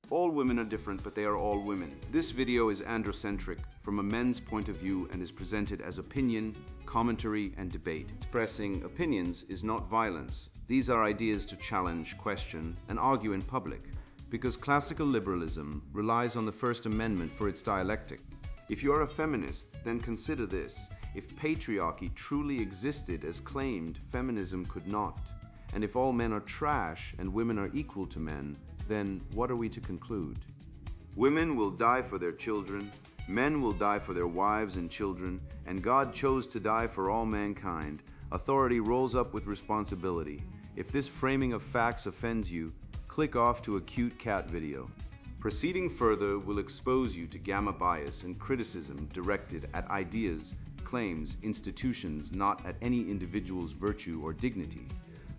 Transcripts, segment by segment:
All women are different, but they are all women. This video is androcentric from a men's point of view and is presented as opinion, commentary, and debate. Expressing opinions is not violence. These are ideas to challenge, question, and argue in public, because classical liberalism relies on the First Amendment for its dialectic. If you are a feminist, then consider this. If patriarchy truly existed as claimed, feminism could not. And if all men are trash and women are equal to men, then what are we to conclude? Women will die for their children, men will die for their wives and children, and God chose to die for all mankind. Authority rolls up with responsibility. If this framing of facts offends you, click off to a cute cat video. Proceeding further will expose you to gamma bias and criticism directed at ideas, claims, institutions, not at any individual's virtue or dignity.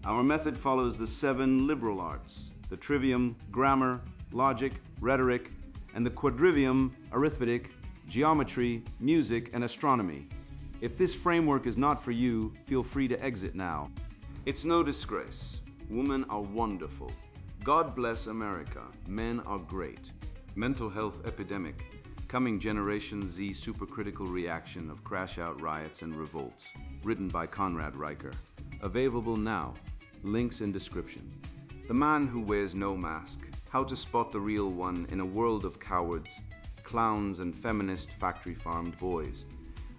Our method follows the 7 liberal arts: the trivium, grammar, logic, rhetoric, and the quadrivium, arithmetic, geometry, music, and astronomy. If this framework is not for you, feel free to exit now. It's no disgrace. Women are wonderful. God bless America. Men are great. Mental health epidemic. Coming Generation Z supercritical reaction of crash-out riots and revolts. Written by Conrad Riker. Available now. Links in description. The Man Who Wears No Mask. How to Spot the Real One in a World of Cowards, Clowns, and Feminist Factory-Farmed Boys.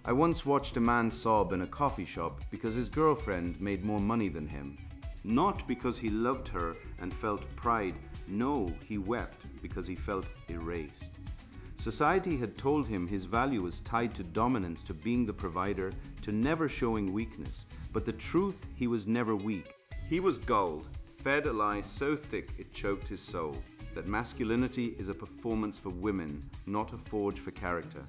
I once watched a man sob in a coffee shop because his girlfriend made more money than him. Not because he loved her and felt pride. No, he wept because he felt erased. Society had told him his value was tied to dominance, to being the provider, to never showing weakness. But the truth, he was never weak. He was gulled, fed a lie so thick it choked his soul, that masculinity is a performance for women, not a forge for character.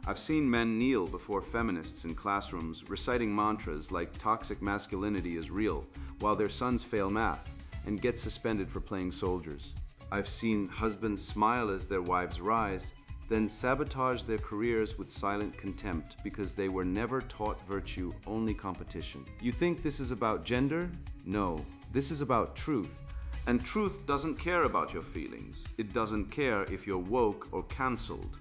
I've seen men kneel before feminists in classrooms, reciting mantras like toxic masculinity is real, while their sons fail math and get suspended for playing soldiers. I've seen husbands smile as their wives rise, then sabotage their careers with silent contempt because they were never taught virtue, only competition. You think this is about gender? No. This is about truth. And truth doesn't care about your feelings. It doesn't care if you're woke or cancelled.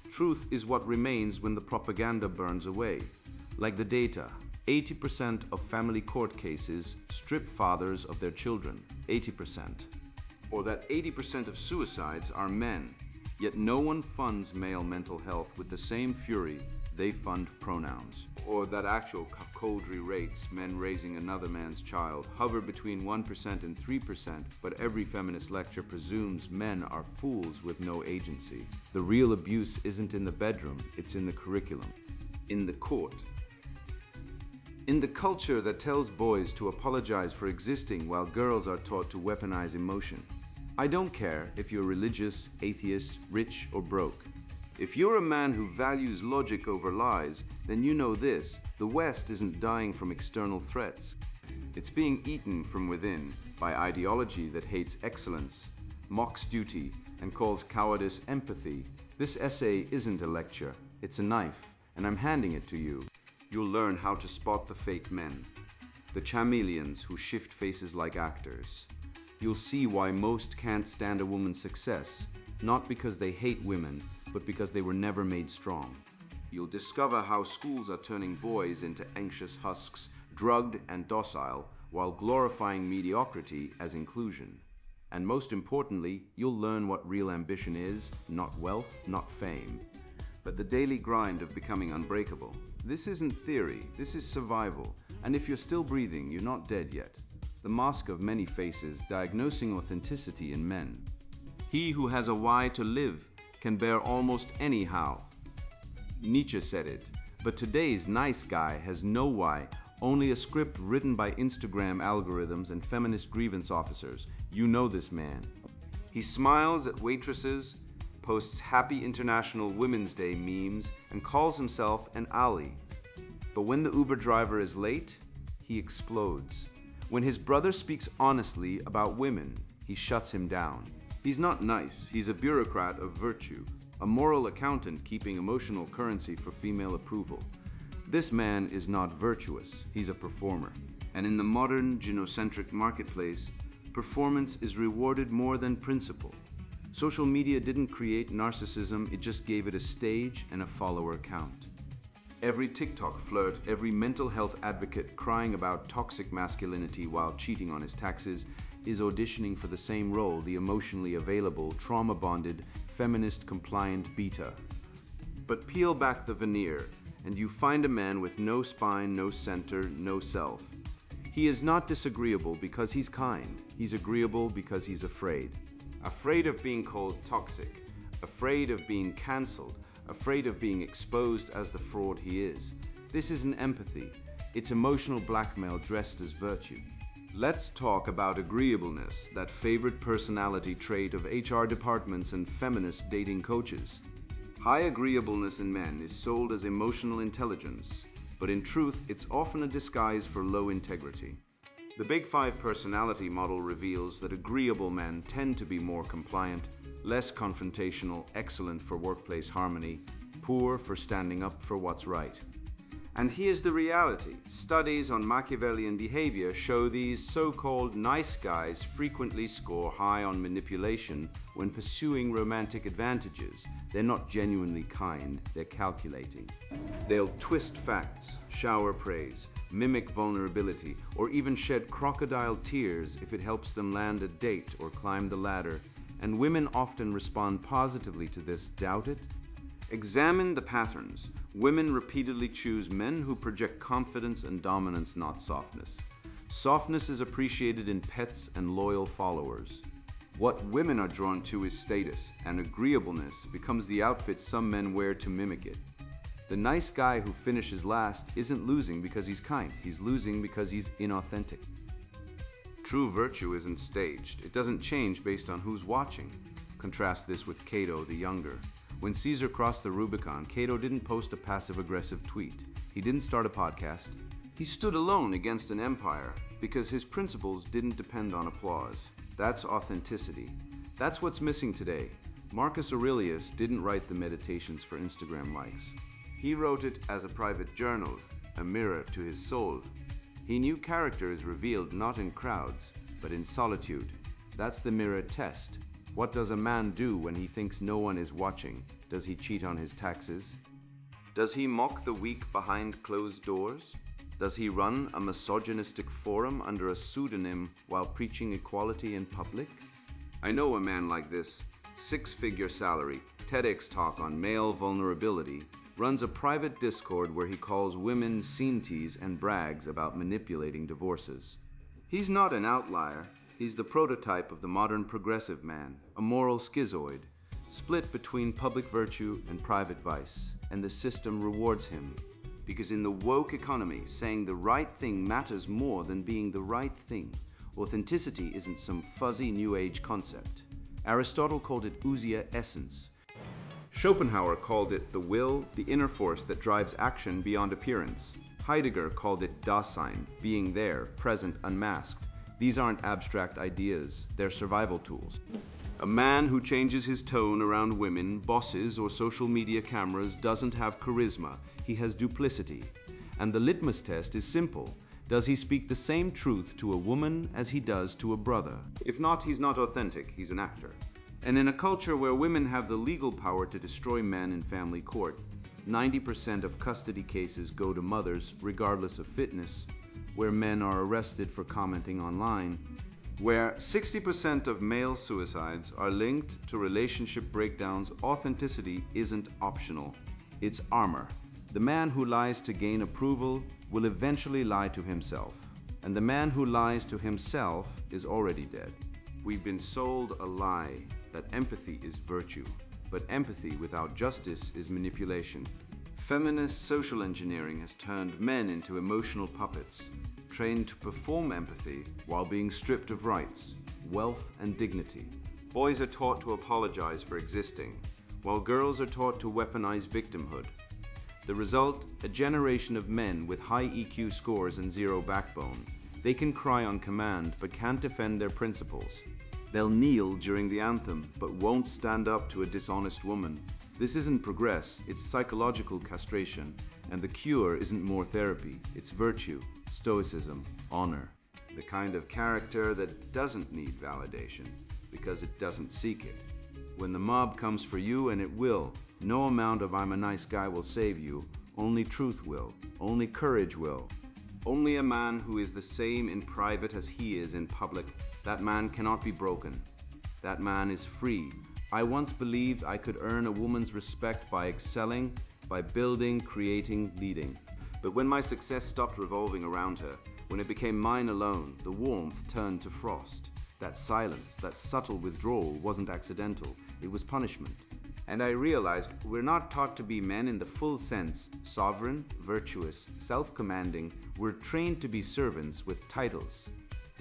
Truth is what remains when the propaganda burns away. Like the data, 80% of family court cases strip fathers of their children. 80%. Or that 80% of suicides are men. Yet no one funds male mental health with the same fury they fund pronouns. Or that actual cuckoldry rates, men raising another man's child, hover between 1% and 3%, but every feminist lecture presumes men are fools with no agency. The real abuse isn't in the bedroom, it's in the curriculum, in the court. In the culture that tells boys to apologize for existing while girls are taught to weaponize emotion. I don't care if you're religious, atheist, rich, or broke. If you're a man who values logic over lies, then you know this: the West isn't dying from external threats. It's being eaten from within by ideology that hates excellence, mocks duty, and calls cowardice empathy. This essay isn't a lecture, it's a knife, and I'm handing it to you. You'll learn how to spot the fake men, the chameleons who shift faces like actors. You'll see why most can't stand a woman's success, not because they hate women, but because they were never made strong. You'll discover how schools are turning boys into anxious husks, drugged and docile, while glorifying mediocrity as inclusion. And most importantly, you'll learn what real ambition is: not wealth, not fame, but the daily grind of becoming unbreakable. This isn't theory, this is survival. And if you're still breathing, you're not dead yet. The Mask of Many Faces, diagnosing authenticity in men. He who has a why to live can bear almost any how. Nietzsche said it, but today's nice guy has no why, only a script written by Instagram algorithms and feminist grievance officers. You know this man. He smiles at waitresses, posts happy International Women's Day memes, and calls himself an ally. But when the Uber driver is late, he explodes. When his brother speaks honestly about women, he shuts him down. He's not nice, he's a bureaucrat of virtue, a moral accountant keeping emotional currency for female approval. This man is not virtuous, he's a performer. And in the modern gynocentric marketplace, performance is rewarded more than principle. Social media didn't create narcissism, it just gave it a stage and a follower count. Every TikTok flirt, every mental health advocate crying about toxic masculinity while cheating on his taxes is auditioning for the same role, the emotionally available, trauma-bonded, feminist-compliant beta. But peel back the veneer, and you find a man with no spine, no center, no self. He is not disagreeable because he's kind. He's agreeable because he's afraid. Afraid of being called toxic, afraid of being cancelled, afraid of being exposed as the fraud he is. This isn't empathy. It's emotional blackmail dressed as virtue. Let's talk about agreeableness, that favorite personality trait of HR departments and feminist dating coaches. High agreeableness in men is sold as emotional intelligence, but in truth, it's often a disguise for low integrity. The Big Five personality model reveals that agreeable men tend to be more compliant, less confrontational, excellent for workplace harmony, poor for standing up for what's right. And here's the reality. Studies on Machiavellian behavior show these so-called nice guys frequently score high on manipulation when pursuing romantic advantages. They're not genuinely kind, they're calculating. They'll twist facts, shower praise, mimic vulnerability, or even shed crocodile tears if it helps them land a date or climb the ladder. And women often respond positively to this. Doubt it? Examine the patterns. Women repeatedly choose men who project confidence and dominance, not softness. Softness is appreciated in pets and loyal followers. What women are drawn to is status, and agreeableness becomes the outfit some men wear to mimic it. The nice guy who finishes last isn't losing because he's kind, he's losing because he's inauthentic. True virtue isn't staged. It doesn't change based on who's watching. Contrast this with Cato the Younger. When Caesar crossed the Rubicon, Cato didn't post a passive-aggressive tweet. He didn't start a podcast. He stood alone against an empire because his principles didn't depend on applause. That's authenticity. That's what's missing today. Marcus Aurelius didn't write the Meditations for Instagram likes. He wrote it as a private journal, a mirror to his soul. He knew character is revealed not in crowds, but in solitude. That's the mirror test. What does a man do when he thinks no one is watching? Does he cheat on his taxes? Does he mock the weak behind closed doors? Does he run a misogynistic forum under a pseudonym while preaching equality in public? I know a man like this. 6-figure salary, TEDx talk on male vulnerability, runs a private Discord where he calls women scene-tease and brags about manipulating divorces. He's not an outlier. He's the prototype of the modern progressive man, a moral schizoid, split between public virtue and private vice, and the system rewards him. Because in the woke economy, saying the right thing matters more than being the right thing. Authenticity isn't some fuzzy New Age concept. Aristotle called it ousia essence. Schopenhauer called it the will, the inner force that drives action beyond appearance. Heidegger called it Dasein, being there, present, unmasked. These aren't abstract ideas, they're survival tools. A man who changes his tone around women, bosses, or social media cameras doesn't have charisma, he has duplicity. And the litmus test is simple. Does he speak the same truth to a woman as he does to a brother? If not, he's not authentic, he's an actor. And in a culture where women have the legal power to destroy men in family court, 90% of custody cases go to mothers, regardless of fitness, where men are arrested for commenting online, where 60% of male suicides are linked to relationship breakdowns, authenticity isn't optional, it's armor. The man who lies to gain approval will eventually lie to himself, and the man who lies to himself is already dead. We've been sold a lie that empathy is virtue, but empathy without justice is manipulation. Feminist social engineering has turned men into emotional puppets, trained to perform empathy while being stripped of rights, wealth, and dignity. Boys are taught to apologize for existing, while girls are taught to weaponize victimhood. The result, a generation of men with high EQ scores and zero backbone. They can cry on command, but can't defend their principles. They'll kneel during the anthem, but won't stand up to a dishonest woman. This isn't progress, it's psychological castration, and the cure isn't more therapy, it's virtue, stoicism, honor. The kind of character that doesn't need validation, because it doesn't seek it. When the mob comes for you, and it will, no amount of "I'm a nice guy" will save you. Only truth will. Only courage will. Only a man who is the same in private as he is in public, that man cannot be broken. That man is free. I once believed I could earn a woman's respect by excelling, by building, creating, leading. But when my success stopped revolving around her, when it became mine alone, the warmth turned to frost. That silence, that subtle withdrawal wasn't accidental, it was punishment. And I realized we're not taught to be men in the full sense, sovereign, virtuous, self-commanding. We're trained to be servants with titles.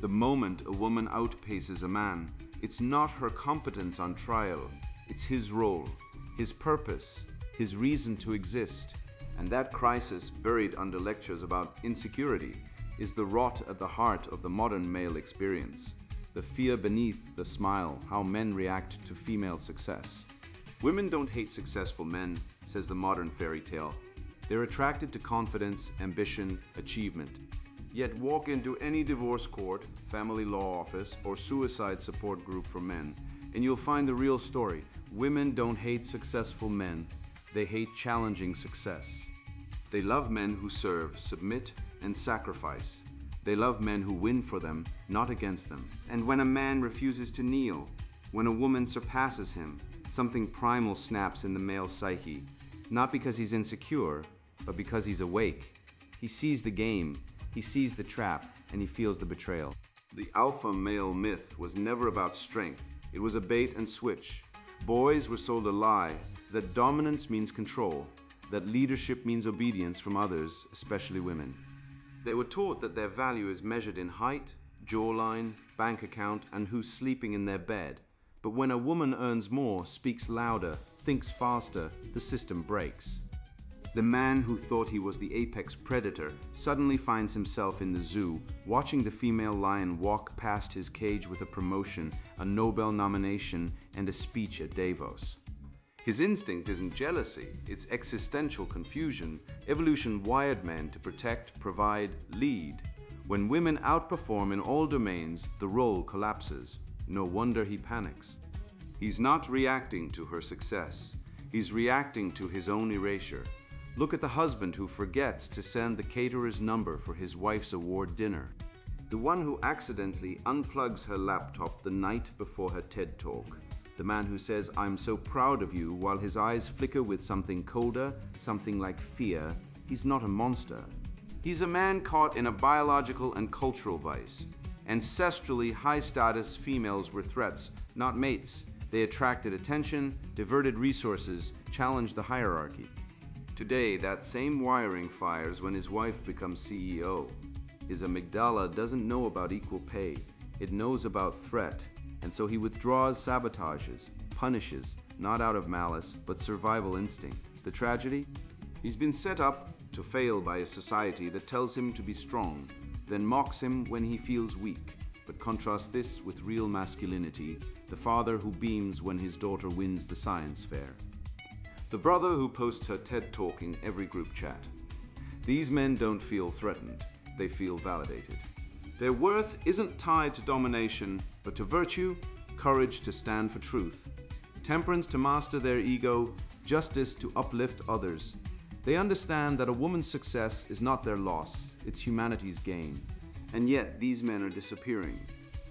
The moment a woman outpaces a man, it's not her competence on trial, it's his role, his purpose, his reason to exist. And that crisis, buried under lectures about insecurity, is the rot at the heart of the modern male experience. The fear beneath the smile, how men react to female success. Women don't hate successful men, says the modern fairy tale. They're attracted to confidence, ambition, achievement. Yet walk into any divorce court, family law office, or suicide support group for men, and you'll find the real story. Women don't hate successful men, they hate challenging success. They love men who serve, submit, and sacrifice. They love men who win for them, not against them. And when a man refuses to kneel, when a woman surpasses him, something primal snaps in the male psyche, not because he's insecure, but because he's awake. He sees the game, he sees the trap, and he feels the betrayal. The alpha male myth was never about strength. It was a bait and switch. Boys were sold a lie that dominance means control, that leadership means obedience from others, especially women. They were taught that their value is measured in height, jawline, bank account, and who's sleeping in their bed. But when a woman earns more, speaks louder, thinks faster, the system breaks. The man who thought he was the apex predator suddenly finds himself in the zoo, watching the female lion walk past his cage with a promotion, a Nobel nomination, and a speech at Davos. His instinct isn't jealousy, it's existential confusion. Evolution wired men to protect, provide, lead. When women outperform in all domains, the role collapses. No wonder he panics. He's not reacting to her success. He's reacting to his own erasure. Look at the husband who forgets to send the caterer's number for his wife's award dinner. The one who accidentally unplugs her laptop the night before her TED Talk. The man who says, "I'm so proud of you," while his eyes flicker with something colder, something like fear. He's not a monster. He's a man caught in a biological and cultural vice. Ancestrally high-status females were threats, not mates. They attracted attention, diverted resources, challenged the hierarchy. Today, that same wiring fires when his wife becomes CEO. His amygdala doesn't know about equal pay. It knows about threat, and so he withdraws, sabotages, punishes, not out of malice, but survival instinct. The tragedy? He's been set up to fail by a society that tells him to be strong, then mocks him when he feels weak. But contrast this with real masculinity, the father who beams when his daughter wins the science fair. The brother who posts her TED Talk in every group chat. These men don't feel threatened, they feel validated. Their worth isn't tied to domination, but to virtue, courage to stand for truth, temperance to master their ego, justice to uplift others. They understand that a woman's success is not their loss, it's humanity's gain. And yet, these men are disappearing.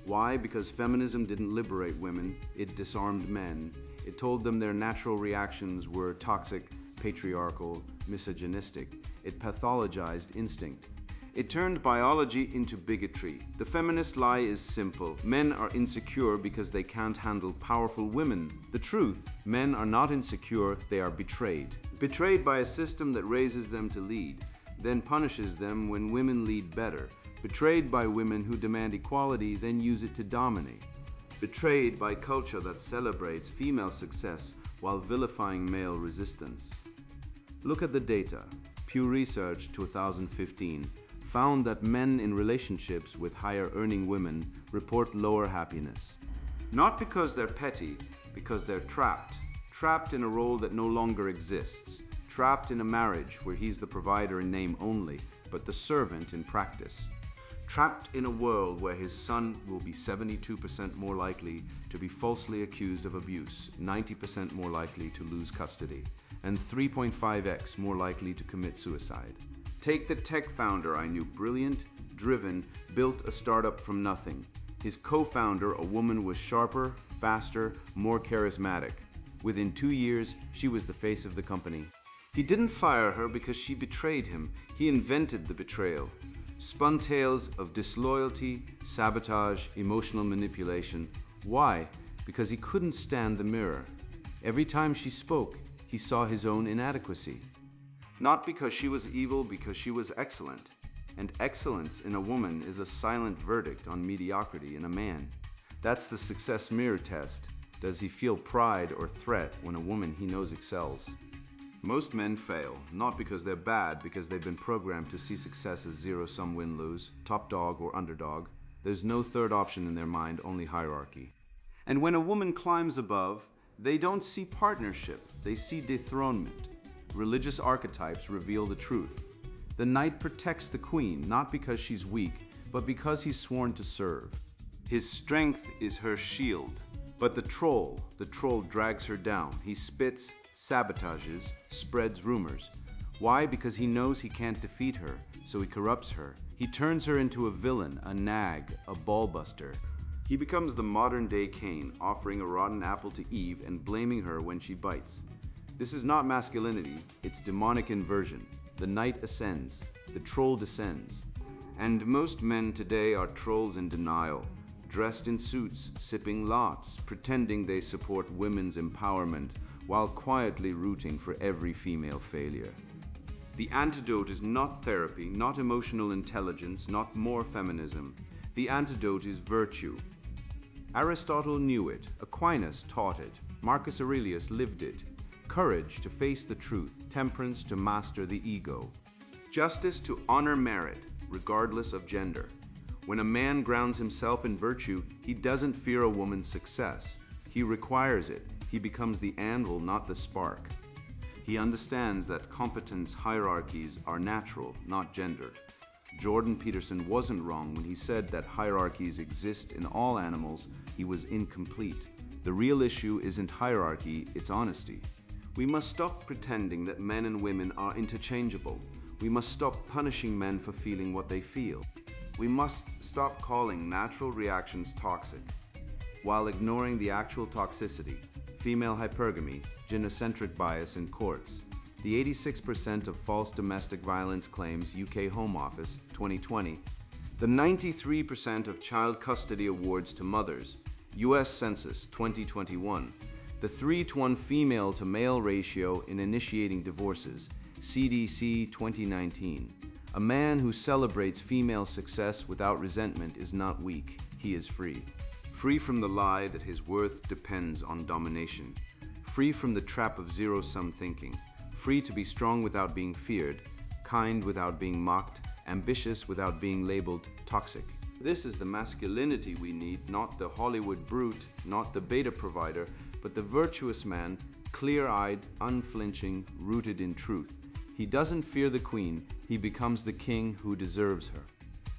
Why? Because feminism didn't liberate women, it disarmed men. It told them their natural reactions were toxic, patriarchal, misogynistic. It pathologized instinct. It turned biology into bigotry. The feminist lie is simple. Men are insecure because they can't handle powerful women. The truth, men are not insecure, they are betrayed. Betrayed by a system that raises them to lead, then punishes them when women lead better. Betrayed by women who demand equality, then use it to dominate. Betrayed by culture that celebrates female success while vilifying male resistance. Look at the data. Pew Research 2015 found that men in relationships with higher earning women report lower happiness. Not because they're petty, because they're trapped. Trapped in a role that no longer exists. Trapped in a marriage where he's the provider in name only, but the servant in practice. trapped in a world where his son will be 72% more likely to be falsely accused of abuse, 90% more likely to lose custody, and 3.5x more likely to commit suicide. Take the tech founder I knew, brilliant, driven, built a startup from nothing. His co-founder, a woman, was sharper, faster, more charismatic. Within 2 years, she was the face of the company. He didn't fire her because she betrayed him. He invented the betrayal. Spun tales of disloyalty, sabotage, emotional manipulation. Why? Because he couldn't stand the mirror. Every time she spoke, he saw his own inadequacy. Not because she was evil, because she was excellent. And excellence in a woman is a silent verdict on mediocrity in a man. That's the success mirror test. Does he feel pride or threat when a woman he knows excels? Most men fail, not because they're bad, because they've been programmed to see success as zero-sum win-lose, top dog or underdog. There's no third option in their mind, only hierarchy. And when a woman climbs above, they don't see partnership, they see dethronement. Religious archetypes reveal the truth. The knight protects the queen, not because she's weak, but because he's sworn to serve. His strength is her shield. But the troll drags her down. He spits, sabotages, spreads rumors. Why? Because he knows he can't defeat her, so he corrupts her. He turns her into a villain, a nag, a ballbuster. He becomes the modern-day Cain, offering a rotten apple to Eve and blaming her when she bites. This is not masculinity, it's demonic inversion. The knight ascends, the troll descends. And most men today are trolls in denial, dressed in suits, sipping lots, pretending they support women's empowerment, while quietly rooting for every female failure. The antidote is not therapy, not emotional intelligence, not more feminism. The antidote is virtue. Aristotle knew it, Aquinas taught it, Marcus Aurelius lived it. Courage to face the truth, temperance to master the ego. Justice to honor merit, regardless of gender. When a man grounds himself in virtue, he doesn't fear a woman's success. He requires it. He becomes the anvil, not the spark. He understands that competence hierarchies are natural, not gendered. Jordan Peterson wasn't wrong when he said that hierarchies exist in all animals. He was incomplete. The real issue isn't hierarchy, it's honesty. We must stop pretending that men and women are interchangeable. We must stop punishing men for feeling what they feel. We must stop calling natural reactions toxic, while ignoring the actual toxicity, female hypergamy, genocentric bias in courts. The 86% of false domestic violence claims, UK Home Office, 2020. The 93% of child custody awards to mothers, US Census, 2021. The 3-to-1 female to male ratio in initiating divorces, CDC, 2019. A man who celebrates female success without resentment is not weak, he is free. Free from the lie that his worth depends on domination. Free from the trap of zero-sum thinking. Free to be strong without being feared, kind without being mocked, ambitious without being labeled toxic. This is the masculinity we need, not the Hollywood brute, not the beta provider, but the virtuous man, clear-eyed, unflinching, rooted in truth. He doesn't fear the queen, he becomes the king who deserves her.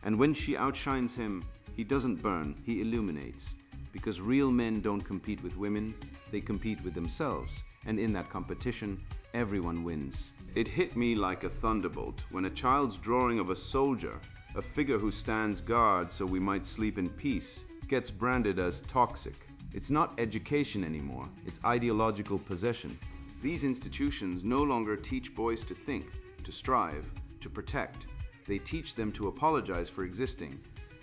And when she outshines him, he doesn't burn, he illuminates. Because real men don't compete with women, they compete with themselves. And in that competition, everyone wins. It hit me like a thunderbolt when a child's drawing of a soldier, a figure who stands guard so we might sleep in peace, gets branded as toxic. It's not education anymore, it's ideological possession. These institutions no longer teach boys to think, to strive, to protect. They teach them to apologize for existing.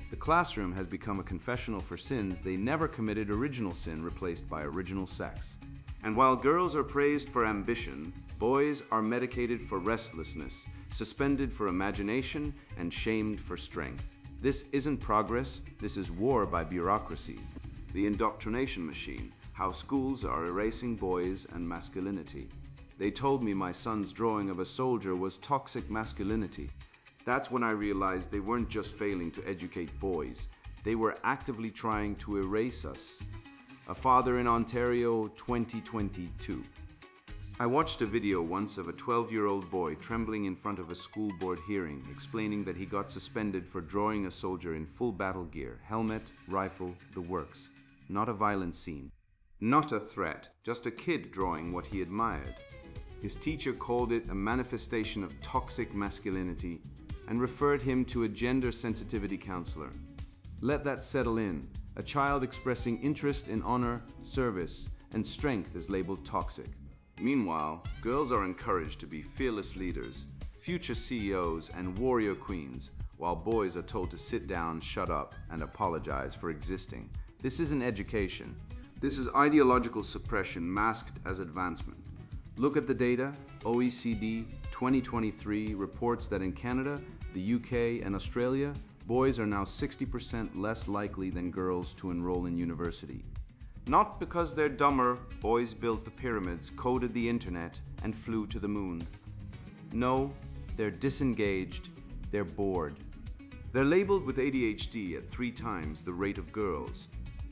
The classroom has become a confessional for sins they never committed. Original sin replaced by original sex. And while girls are praised for ambition, boys are medicated for restlessness, suspended for imagination, and shamed for strength. This isn't progress, this is war by bureaucracy. The indoctrination machine, how schools are erasing boys and masculinity. They told me my son's drawing of a soldier was toxic masculinity. That's when I realized they weren't just failing to educate boys, they were actively trying to erase us. A father in Ontario, 2022. I watched a video once of a 12-year-old boy trembling in front of a school board hearing, explaining that he got suspended for drawing a soldier in full battle gear, helmet, rifle, the works. Not a violent scene. Not a threat, just a kid drawing what he admired. His teacher called it a manifestation of toxic masculinity and referred him to a gender sensitivity counselor. Let that settle in. A child expressing interest in honor, service, and strength is labeled toxic. Meanwhile, girls are encouraged to be fearless leaders, future CEOs, and warrior queens, while boys are told to sit down, shut up, and apologize for existing. This isn't education. This is ideological suppression masked as advancement. Look at the data. OECD 2023 reports that in Canada, the UK, and Australia, boys are now 60% less likely than girls to enroll in university. Not because they're dumber, boys built the pyramids, coded the internet, and flew to the moon. No, they're disengaged, they're bored. They're labeled with ADHD at 3 times the rate of girls,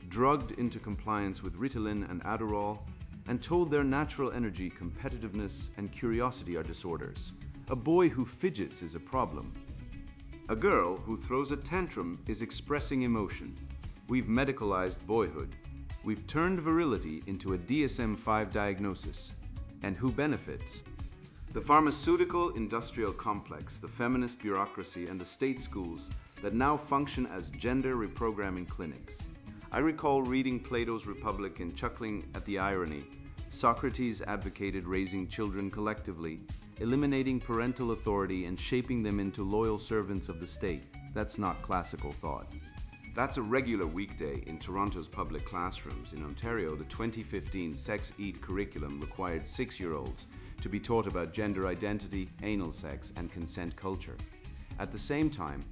drugged into compliance with Ritalin and Adderall, and told their natural energy, competitiveness, and curiosity are disorders. A boy who fidgets is a problem. A girl who throws a tantrum is expressing emotion. We've medicalized boyhood. We've turned virility into a DSM-5 diagnosis. And who benefits? The pharmaceutical industrial complex, the feminist bureaucracy, and the state schools that now function as gender reprogramming clinics. I recall reading Plato's Republic and chuckling at the irony. Socrates advocated raising children collectively, eliminating parental authority and shaping them into loyal servants of the state. That's not classical thought. That's a regular weekday in Toronto's public classrooms. In Ontario, the 2015 Sex Ed curriculum required 6-year-olds to be taught about gender identity, anal sex, and consent culture. At the same time,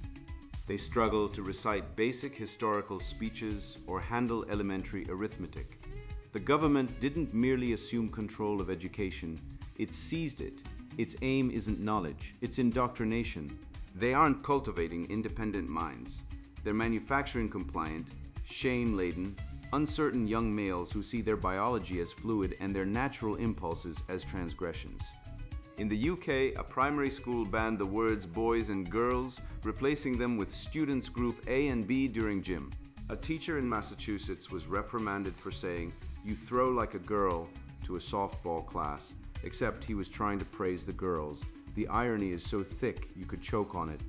they struggle to recite basic historical speeches or handle elementary arithmetic. The government didn't merely assume control of education, it seized it. Its aim isn't knowledge, it's indoctrination. They aren't cultivating independent minds. They're manufacturing compliant, shame-laden, uncertain young males who see their biology as fluid and their natural impulses as transgressions. In the UK, a primary school banned the words boys and girls, replacing them with students group A and B during gym. A teacher in Massachusetts was reprimanded for saying, "You throw like a girl," to a softball class, except he was trying to praise the girls. The irony is so thick you could choke on it.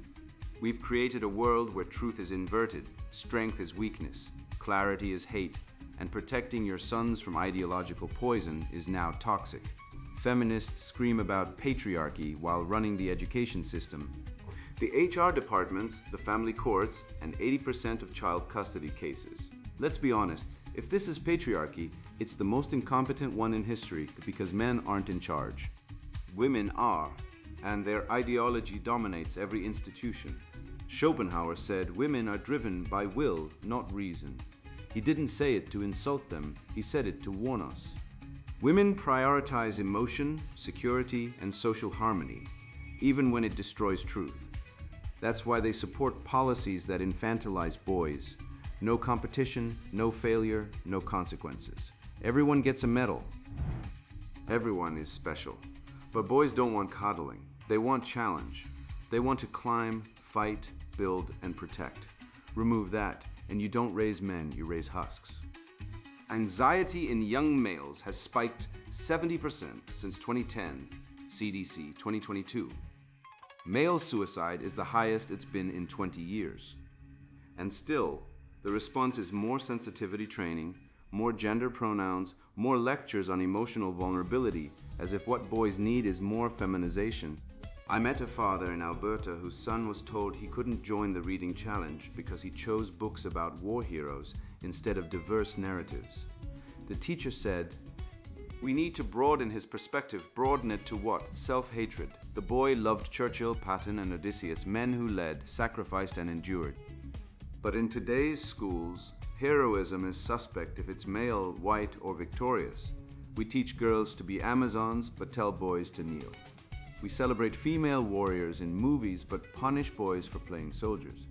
We've created a world where truth is inverted, strength is weakness, clarity is hate, and protecting your sons from ideological poison is now toxic. Feminists scream about patriarchy while running the education system. The HR departments, the family courts, and 80% of child custody cases. Let's be honest, if this is patriarchy, it's the most incompetent one in history because men aren't in charge. Women are, and their ideology dominates every institution. Schopenhauer said women are driven by will, not reason. He didn't say it to insult them, he said it to warn us. Women prioritize emotion, security, and social harmony, even when it destroys truth. That's why they support policies that infantilize boys. No competition, no failure, no consequences. Everyone gets a medal. Everyone is special. But boys don't want coddling. They want challenge. They want to climb, fight, build, and protect. Remove that, and you don't raise men, you raise husks. Anxiety in young males has spiked 70% since 2010, CDC 2022. Male suicide is the highest it's been in 20 years. And still, the response is more sensitivity training, more gender pronouns, more lectures on emotional vulnerability, as if what boys need is more feminization. I met a father in Alberta whose son was told he couldn't join the reading challenge because he chose books about war heroes instead of diverse narratives. The teacher said, "We need to broaden his perspective. Broaden it to what? Self-hatred. The boy loved Churchill, Patton, and Odysseus, men who led, sacrificed, and endured." But in today's schools, heroism is suspect if it's male, white, or victorious. We teach girls to be Amazons, but tell boys to kneel. We celebrate female warriors in movies, but punish boys for playing soldiers.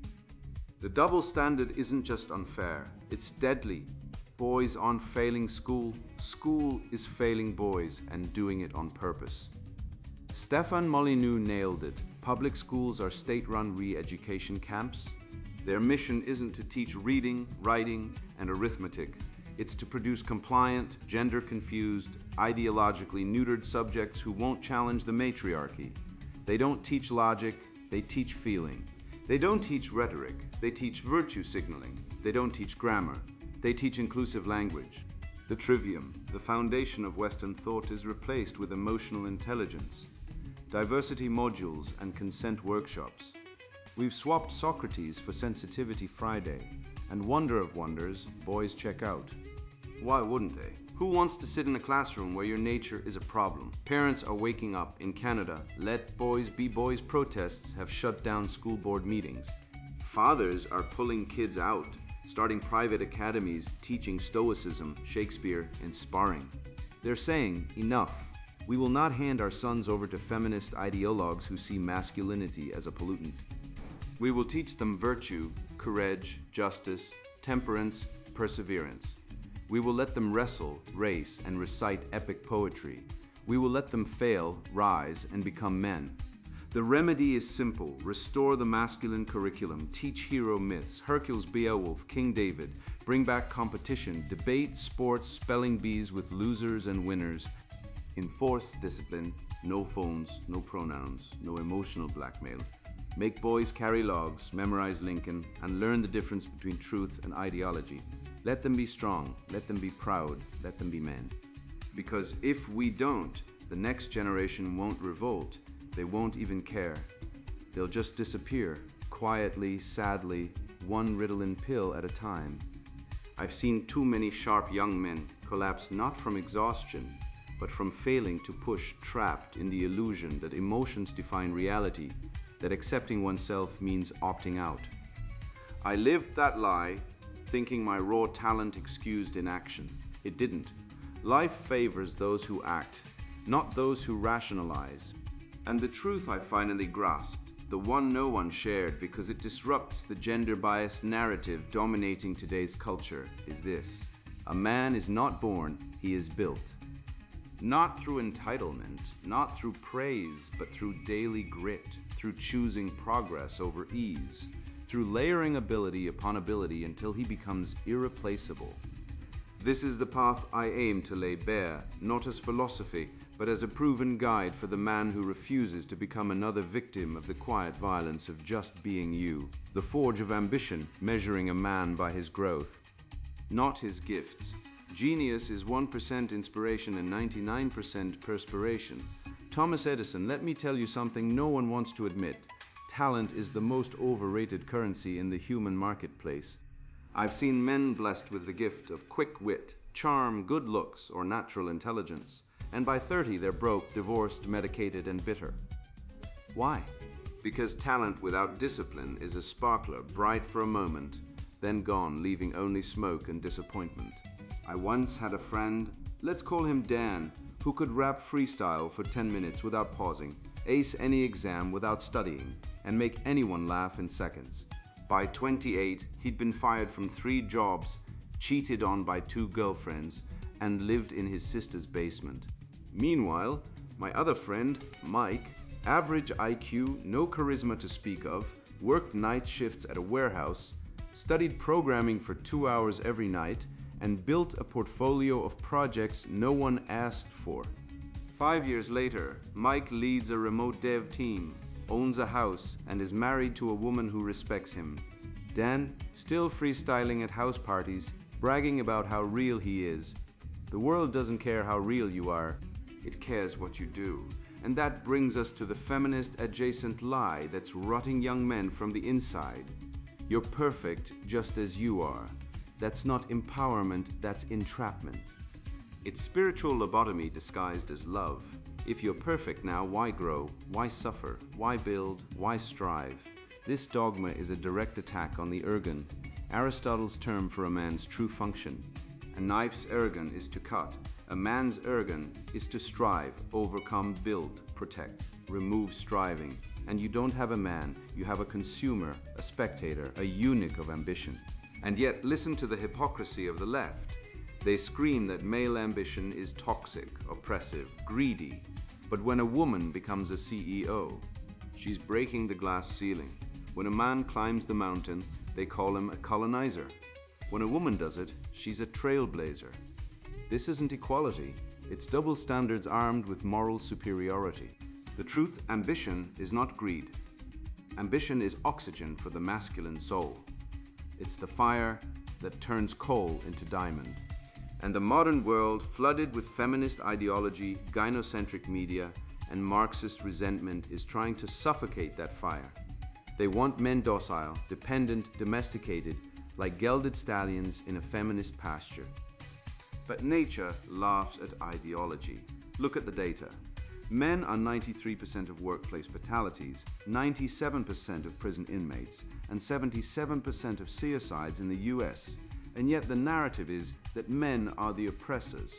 The double standard isn't just unfair, it's deadly. Boys aren't failing school. School is failing boys and doing it on purpose. Stefan Molyneux nailed it. Public schools are state-run re-education camps. Their mission isn't to teach reading, writing, and arithmetic. It's to produce compliant, gender-confused, ideologically neutered subjects who won't challenge the matriarchy. They don't teach logic, they teach feeling. They don't teach rhetoric, they teach virtue signaling. They don't teach grammar, they teach inclusive language. The trivium, the foundation of Western thought, is replaced with emotional intelligence, diversity modules, and consent workshops. We've swapped Socrates for Sensitivity Friday, and wonder of wonders, boys check out. Why wouldn't they? Who wants to sit in a classroom where your nature is a problem? Parents are waking up. In Canada, Let Boys Be Boys protests have shut down school board meetings. Fathers are pulling kids out, starting private academies teaching Stoicism, Shakespeare, and sparring. They're saying, enough. We will not hand our sons over to feminist ideologues who see masculinity as a pollutant. We will teach them virtue, courage, justice, temperance, perseverance. We will let them wrestle, race, and recite epic poetry. We will let them fail, rise, and become men. The remedy is simple. Restore the masculine curriculum. Teach hero myths. Hercules, Beowulf, King David. Bring back competition, debate, sports, spelling bees with losers and winners. Enforce discipline. No phones, no pronouns, no emotional blackmail. Make boys carry logs, memorize Lincoln, and learn the difference between truth and ideology. Let them be strong, let them be proud, let them be men. Because if we don't, the next generation won't revolt, they won't even care. They'll just disappear, quietly, sadly, one Ritalin pill at a time. I've seen too many sharp young men collapse not from exhaustion, but from failing to push, trapped in the illusion that emotions define reality, that accepting oneself means opting out. I lived that lie, thinking my raw talent excused inaction. It didn't. Life favors those who act, not those who rationalize. And the truth I finally grasped, the one no one shared because it disrupts the gender-biased narrative dominating today's culture, is this. A man is not born, he is built. Not through entitlement, not through praise, but through daily grit, through choosing progress over ease, through layering ability upon ability until he becomes irreplaceable. This is the path I aim to lay bare, not as philosophy, but as a proven guide for the man who refuses to become another victim of the quiet violence of just being you, the forge of ambition, measuring a man by his growth, not his gifts. Genius is 1% inspiration and 99% perspiration. Thomas Edison, let me tell you something no one wants to admit. Talent is the most overrated currency in the human marketplace. I've seen men blessed with the gift of quick wit, charm, good looks, or natural intelligence, and by 30 they're broke, divorced, medicated, and bitter. Why? Because talent without discipline is a sparkler, bright for a moment, then gone, leaving only smoke and disappointment. I once had a friend, let's call him Dan, who could rap freestyle for 10 minutes without pausing, ace any exam without studying, and make anyone laugh in seconds. By 28, he'd been fired from 3 jobs, cheated on by 2 girlfriends, and lived in his sister's basement. Meanwhile, my other friend, Mike, average IQ, no charisma to speak of, worked night shifts at a warehouse, studied programming for 2 hours every night, and built a portfolio of projects no one asked for. 5 years later, Mike leads a remote dev team, owns a house, and is married to a woman who respects him. Dan, still freestyling at house parties, bragging about how real he is. The world doesn't care how real you are, it cares what you do. And that brings us to the feminist adjacent lie that's rotting young men from the inside. You're perfect just as you are. That's not empowerment, that's entrapment. It's spiritual lobotomy disguised as love. If you're perfect now, why grow? Why suffer? Why build? Why strive? This dogma is a direct attack on the ergon, Aristotle's term for a man's true function. A knife's ergon is to cut. A man's ergon is to strive, overcome, build, protect, remove striving. And you don't have a man, you have a consumer, a spectator, a eunuch of ambition. And yet, listen to the hypocrisy of the left. They scream that male ambition is toxic, oppressive, greedy. But when a woman becomes a CEO, she's breaking the glass ceiling. When a man climbs the mountain, they call him a colonizer. When a woman does it, she's a trailblazer. This isn't equality, it's double standards armed with moral superiority. The truth, ambition is not greed. Ambition is oxygen for the masculine soul. It's the fire that turns coal into diamond. And the modern world, flooded with feminist ideology, gynocentric media, and Marxist resentment, is trying to suffocate that fire. They want men docile, dependent, domesticated, like gelded stallions in a feminist pasture. But nature laughs at ideology. Look at the data. Men are 93% of workplace fatalities, 97% of prison inmates, and 77% of suicides in the US. And yet the narrative is that men are the oppressors.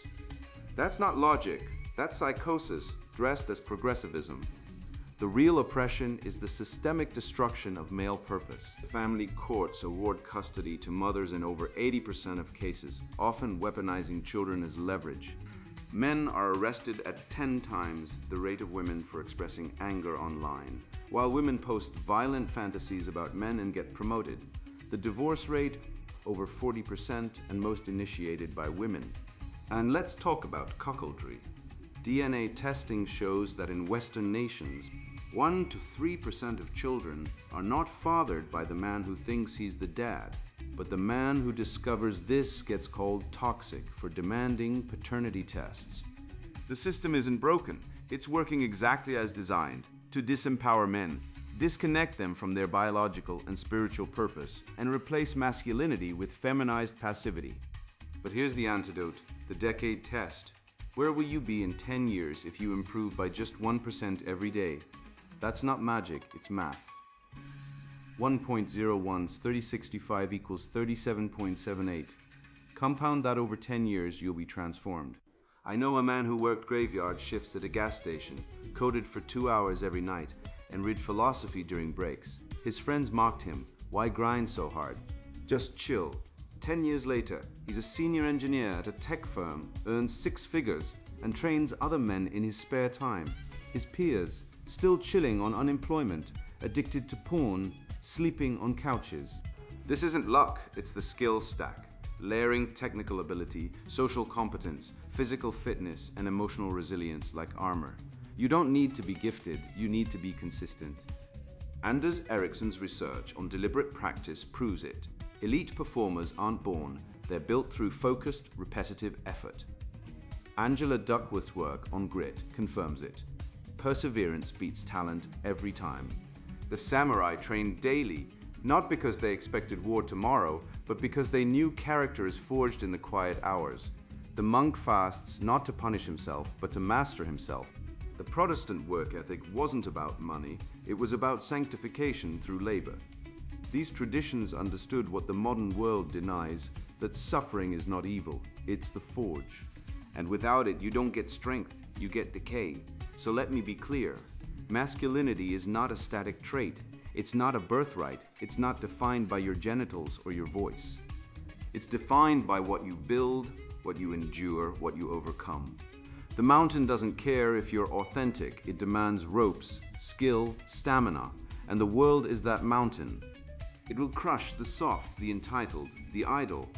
That's not logic, that's psychosis dressed as progressivism. The real oppression is the systemic destruction of male purpose. Family courts award custody to mothers in over 80% of cases, often weaponizing children as leverage. Men are arrested at 10 times the rate of women for expressing anger online, while women post violent fantasies about men and get promoted. The divorce rate, over 40%, and most initiated by women. And let's talk about cuckoldry. DNA testing shows that in Western nations, 1 to 3% of children are not fathered by the man who thinks he's the dad, but the man who discovers this gets called toxic for demanding paternity tests. The system isn't broken, it's working exactly as designed, to disempower men, disconnect them from their biological and spiritual purpose, and replace masculinity with feminized passivity. But here's the antidote, the decade test. Where will you be in 10 years if you improve by just 1% every day? That's not magic, it's math. 1.01's 3065 equals 37.78. Compound that over 10 years, you'll be transformed. I know a man who worked graveyard shifts at a gas station, coded for 2 hours every night, and read philosophy during breaks. His friends mocked him. Why grind so hard? Just chill. 10 years later, he's a senior engineer at a tech firm, earns 6 figures, and trains other men in his spare time. His peers, still chilling on unemployment, addicted to porn, sleeping on couches. This isn't luck, it's the skill stack. Layering technical ability, social competence, physical fitness, and emotional resilience like armor. You don't need to be gifted, you need to be consistent. Anders Ericsson's research on deliberate practice proves it. Elite performers aren't born, they're built through focused, repetitive effort. Angela Duckworth's work on grit confirms it. Perseverance beats talent every time. The samurai trained daily, not because they expected war tomorrow, but because they knew character is forged in the quiet hours. The monk fasts not to punish himself, but to master himself. The Protestant work ethic wasn't about money, it was about sanctification through labor. These traditions understood what the modern world denies, that suffering is not evil, it's the forge. And without it, you don't get strength, you get decay. So let me be clear, masculinity is not a static trait, it's not a birthright, it's not defined by your genitals or your voice. It's defined by what you build, what you endure, what you overcome. The mountain doesn't care if you're authentic, it demands ropes, skill, stamina, and the world is that mountain. It will crush the soft, the entitled, the idle.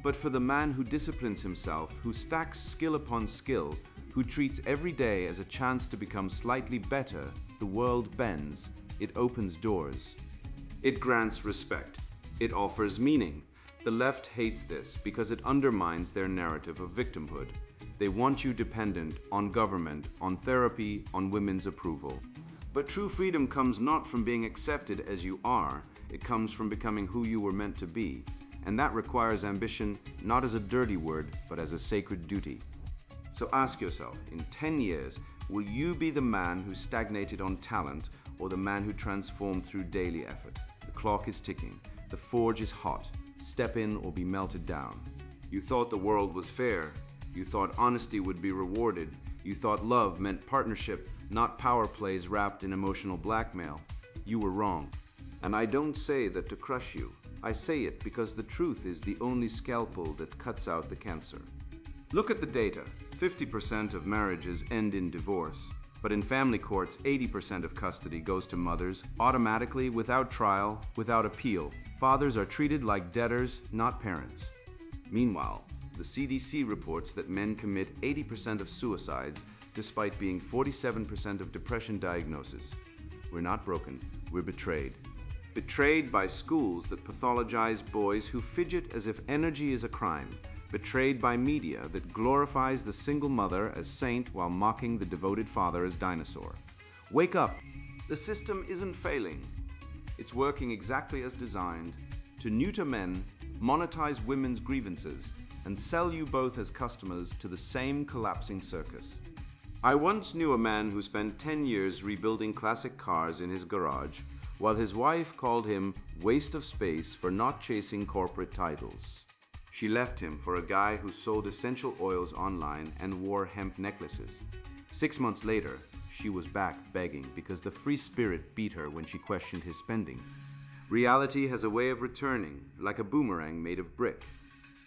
But for the man who disciplines himself, who stacks skill upon skill, who treats every day as a chance to become slightly better, the world bends, it opens doors. It grants respect. It offers meaning. The left hates this because it undermines their narrative of victimhood. They want you dependent on government, on therapy, on women's approval. But true freedom comes not from being accepted as you are, it comes from becoming who you were meant to be. And that requires ambition not as a dirty word, but as a sacred duty. So ask yourself, in 10 years, will you be the man who stagnated on talent or the man who transformed through daily effort? The clock is ticking. The forge is hot. Step in or be melted down. You thought the world was fair. You thought honesty would be rewarded. You thought love meant partnership, not power plays wrapped in emotional blackmail. You were wrong. And I don't say that to crush you. I say it because the truth is the only scalpel that cuts out the cancer. Look at the data. 50% of marriages end in divorce. But in family courts, 80% of custody goes to mothers, automatically, without trial, without appeal. Fathers are treated like debtors, not parents. Meanwhile, the CDC reports that men commit 80% of suicides, despite being 47% of depression diagnoses. We're not broken, we're betrayed. Betrayed by schools that pathologize boys who fidget as if energy is a crime. Betrayed by media that glorifies the single mother as saint while mocking the devoted father as dinosaur. Wake up! The system isn't failing. It's working exactly as designed to neuter men, monetize women's grievances, and sell you both as customers to the same collapsing circus. I once knew a man who spent 10 years rebuilding classic cars in his garage, while his wife called him waste of space for not chasing corporate titles. She left him for a guy who sold essential oils online and wore hemp necklaces. 6 months later, she was back begging because the free spirit beat her when she questioned his spending. Reality has a way of returning, like a boomerang made of brick.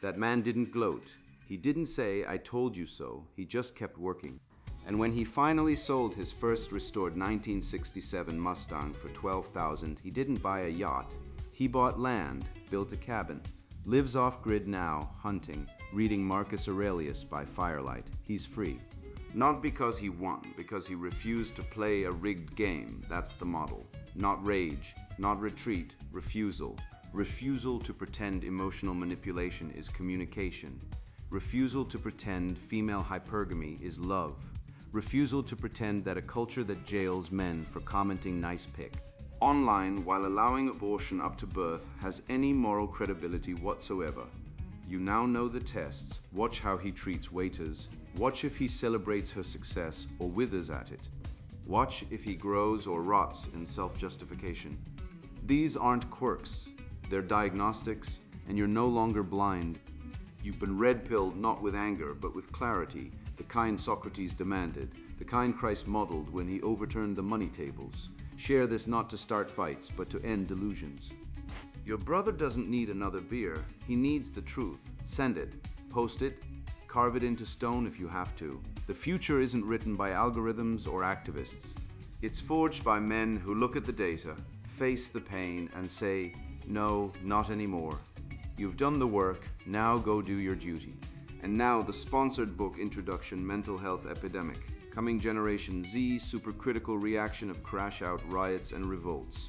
That man didn't gloat. He didn't say, "I told you so." He just kept working. And when he finally sold his first restored 1967 Mustang for $12,000, he didn't buy a yacht. He bought land, built a cabin. Lives off-grid now, hunting, reading Marcus Aurelius by firelight. He's free. Not because he won, because he refused to play a rigged game. That's the model. Not rage, not retreat, refusal. Refusal to pretend emotional manipulation is communication. Refusal to pretend female hypergamy is love. Refusal to pretend that a culture that jails men for commenting nice pic online while allowing abortion up to birth has any moral credibility whatsoever. You now know the tests. Watch how he treats waiters. Watch if he celebrates her success or withers at it. Watch if he grows or rots in self-justification. These aren't quirks. They're diagnostics, and you're no longer blind. You've been red-pilled not with anger, but with clarity, the kind Socrates demanded, the kind Christ modeled when he overturned the money tables. Share this not to start fights, but to end delusions. Your brother doesn't need another beer. He needs the truth. Send it. Post it. Carve it into stone if you have to. The future isn't written by algorithms or activists. It's forged by men who look at the data, face the pain, and say, "No, not anymore. You've done the work, now go do your duty." And now the sponsored book introduction, Mental Health Epidemic. Coming Generation Z, supercritical reaction of crash-out riots and revolts.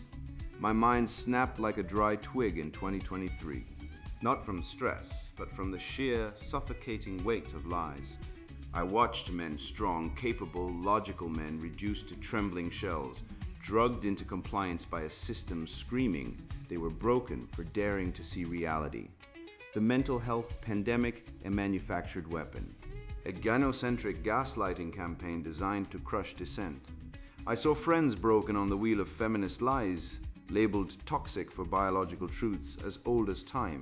My mind snapped like a dry twig in 2023. Not from stress, but from the sheer, suffocating weight of lies. I watched men, strong, capable, logical men, reduced to trembling shells, drugged into compliance by a system screaming they were broken for daring to see reality. The mental health pandemic, a manufactured weapon. A gynocentric gaslighting campaign designed to crush dissent. I saw friends broken on the wheel of feminist lies, labeled toxic for biological truths as old as time.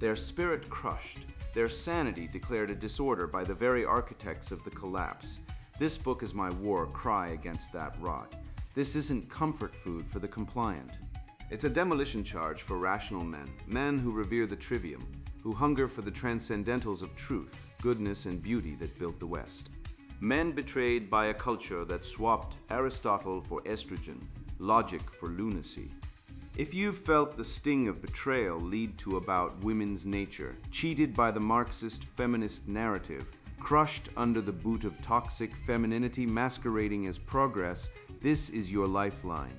Their spirit crushed, their sanity declared a disorder by the very architects of the collapse. This book is my war cry against that rot. This isn't comfort food for the compliant. It's a demolition charge for rational men, men who revere the trivium, who hunger for the transcendentals of truth, goodness, and beauty that built the West. Men betrayed by a culture that swapped Aristotle for estrogen, logic for lunacy. If you've felt the sting of betrayal lead to about women's nature, cheated by the Marxist feminist narrative, crushed under the boot of toxic femininity masquerading as progress, this is your lifeline.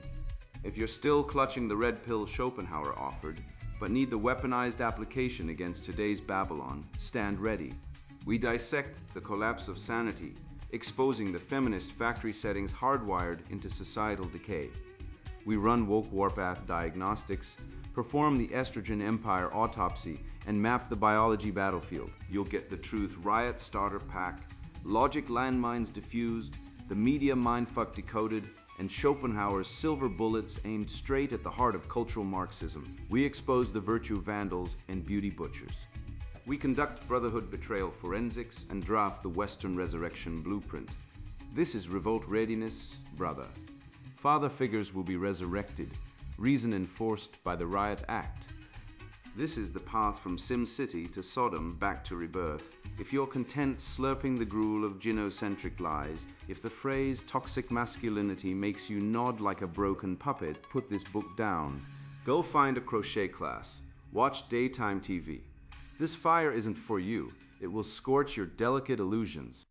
If you're still clutching the red pill Schopenhauer offered, but need the weaponized application against today's Babylon, stand ready. We dissect the collapse of sanity, exposing the feminist factory settings hardwired into societal decay. We run woke warpath diagnostics, perform the estrogen empire autopsy, and map the biology battlefield. You'll get the truth riot starter pack, logic landmines diffused, the media mindfuck decoded, and Schopenhauer's silver bullets aimed straight at the heart of cultural Marxism. We expose the virtue vandals and beauty butchers. We conduct brotherhood betrayal forensics and draft the Western resurrection blueprint. This is revolt readiness, brother. Father figures will be resurrected, reason enforced by the Riot Act. This is the path from Sim City to Sodom back to rebirth. If you're content slurping the gruel of gynocentric lies, if the phrase toxic masculinity makes you nod like a broken puppet, put this book down. Go find a crochet class. Watch daytime TV. This fire isn't for you. It will scorch your delicate illusions.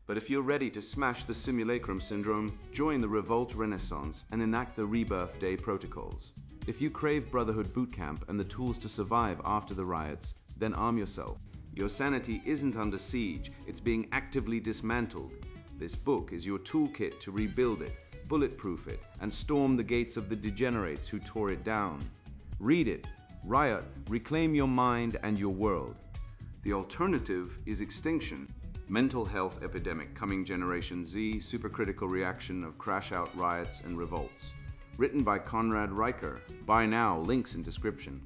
But if you're ready to smash the simulacrum syndrome, join the revolt renaissance and enact the rebirth day protocols. If you crave brotherhood bootcamp and the tools to survive after the riots, then arm yourself. Your sanity isn't under siege, it's being actively dismantled. This book is your toolkit to rebuild it, bulletproof it, and storm the gates of the degenerates who tore it down. Read it, riot, reclaim your mind and your world. The alternative is extinction. Mental health epidemic, coming Generation Z, supercritical reaction of crash-out riots and revolts. Written by Conrad Riker. Buy now, links in description.